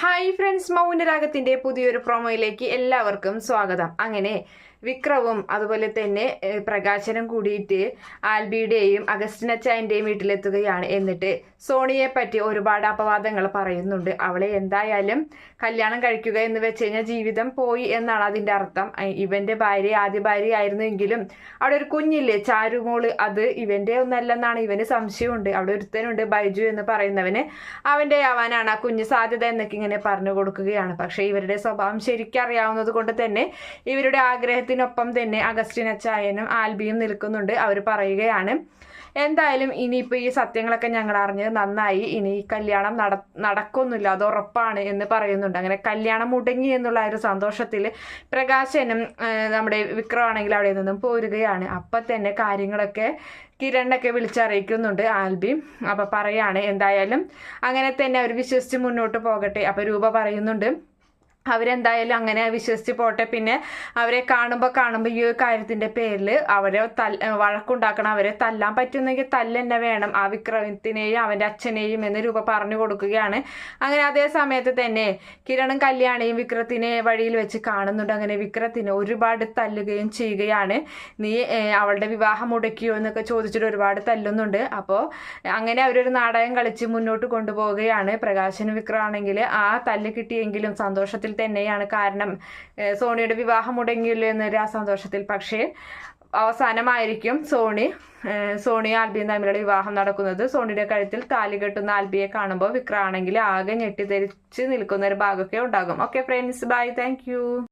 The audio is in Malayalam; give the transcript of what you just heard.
ഹായ് ഫ്രണ്ട്സ്, മൗനരാഗത്തിന്റെ പുതിയൊരു പ്രൊമോയിലേക്ക് എല്ലാവർക്കും സ്വാഗതം. അങ്ങനെ വിക്രവും അതുപോലെ തന്നെ പ്രകാശനും കൂടിയിട്ട് ആൽബിയുടെയും അഗസ്റ്റിനച്ചായന്റെയും വീട്ടിലെത്തുകയാണ്. എന്നിട്ട് സോണിയെ പറ്റി ഒരുപാട് അപവാദങ്ങൾ പറയുന്നുണ്ട്. അവളെ എന്തായാലും കല്യാണം കഴിക്കുക എന്ന് വെച്ച് കഴിഞ്ഞാൽ ജീവിതം പോയി എന്നാണ് അതിന്റെ അർത്ഥം. ഇവന്റെ ആദ്യ ഭാര്യ ആയിരുന്നെങ്കിലും അവിടെ ഒരു കുഞ്ഞില്ലേ ചാരുമോള്, അത് ഇവന്റെ ഒന്നല്ലെന്നാണ് ഇവന് സംശയമുണ്ട്. അവിടെ ഒരുത്തനുണ്ട് ബൈജു എന്ന് പറയുന്നവന്, അവന്റെ ആവാനാണ് ആ കുഞ്ഞ് സാധ്യത എന്നൊക്കെ ഇങ്ങനെ പറഞ്ഞു കൊടുക്കുകയാണ്. പക്ഷെ ഇവരുടെ സ്വഭാവം ശരിക്കറിയാവുന്നത് കൊണ്ട് തന്നെ ഇവരുടെ ആഗ്രഹത്തിനൊപ്പം തന്നെ അഗസ്റ്റിനച്ചായനും ആൽബിയും നിൽക്കുന്നുണ്ട്. അവർ പറയുകയാണ്, എന്തായാലും ഇനിയിപ്പോൾ ഈ സത്യങ്ങളൊക്കെ ഞങ്ങൾ അറിഞ്ഞത് നന്നായി, ഇനി ഈ കല്യാണം നടക്കൊന്നുമില്ല, അത് ഉറപ്പാണ് എന്ന് പറയുന്നുണ്ട്. അങ്ങനെ കല്യാണം മുടങ്ങി എന്നുള്ള ഒരു സന്തോഷത്തിൽ പ്രകാശനും നമ്മുടെ വിക്രമാണെങ്കിൽ അവിടെ നിന്നും പോരുകയാണ്. അപ്പം തന്നെ കാര്യങ്ങളൊക്കെ കിരണൊക്കെ വിളിച്ചറിയിക്കുന്നുണ്ട് ആൽബി. അപ്പം പറയാണ് എന്തായാലും അങ്ങനെ തന്നെ അവർ വിശ്വസിച്ച് മുന്നോട്ട് പോകട്ടെ. അപ്പം രൂപ പറയുന്നുണ്ട് അവരെന്തായാലും അങ്ങനെ വിശ്വസിച്ച് പോട്ടെ. പിന്നെ അവരെ കാണുമ്പോൾ ഈ ഒരു കാര്യത്തിന്റെ പേരിൽ അവരെ വഴക്കുണ്ടാക്കണം, അവരെ തല്ലാൻ പറ്റുന്നെങ്കിൽ തല്ലെന്നെ വേണം, ആ വിക്രമത്തിനെയും അവന്റെ അച്ഛനെയും എന്ന് രൂപ പറഞ്ഞു കൊടുക്കുകയാണ്. അങ്ങനെ അതേ സമയത്ത് തന്നെ കിരണും കല്യാണിയും വിക്രത്തിനെ വഴിയിൽ വെച്ച് കാണുന്നുണ്ട്. അങ്ങനെ വിക്രത്തിനെ ഒരുപാട് തല്ലുകയും ചെയ്യുകയാണ്. നീ അവളുടെ വിവാഹം മുടക്കിയോ എന്നൊക്കെ ചോദിച്ചിട്ട് ഒരുപാട് തല്ലുന്നുണ്ട്. അപ്പോൾ അങ്ങനെ അവരൊരു നാടകം കളിച്ച് മുന്നോട്ട് കൊണ്ടുപോവുകയാണ്. പ്രകാശനും വിക്രമാണെങ്കിൽ ആ തല്ല് കിട്ടിയെങ്കിലും സന്തോഷത്തിൽ തന്നെയാണ്. കാരണം സോണിയുടെ വിവാഹം മുടങ്ങിയില്ല എന്നൊരു ആ സന്തോഷത്തിൽ. പക്ഷേ അവസാനമായിരിക്കും സോണിയും ആൽബിയും തമ്മിലുള്ള വിവാഹം നടക്കുന്നത്. സോണിയുടെ കഴുത്തിൽ താലി കെട്ടുന്ന ആൽബിയെ കാണുമ്പോൾ വിക്രമാണെങ്കിൽ ആകെ ഞെട്ടിത്തെറിച്ച് നിൽക്കുന്ന ഒരു ഭാഗമൊക്കെ ഉണ്ടാകും. Okay friends, by, thank